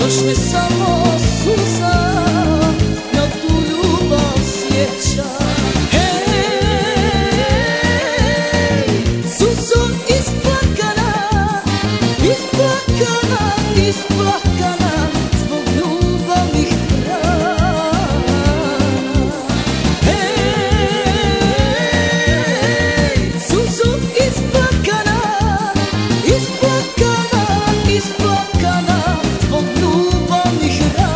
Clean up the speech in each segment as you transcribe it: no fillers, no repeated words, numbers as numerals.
Još me samo suza na tu ljubav sjeća. Hej, suzo isplakana, isplakana, isplakana zbog ljubavnih rana. Hej, suzo isplakana, isplakana, isplakana zbog ljubavnih rana.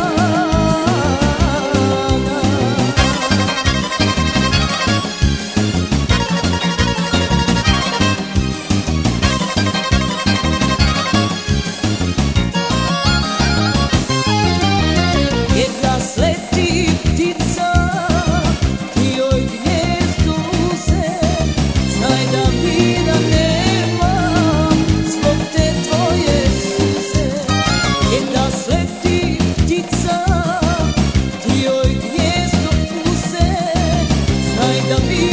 Jedna sleti ptica, ti joj gnjezdo uze, znaj da mira nema zbog te tvoje suze. Jedna sleti ptica, ti joj gnjezdo uze, znaj da mira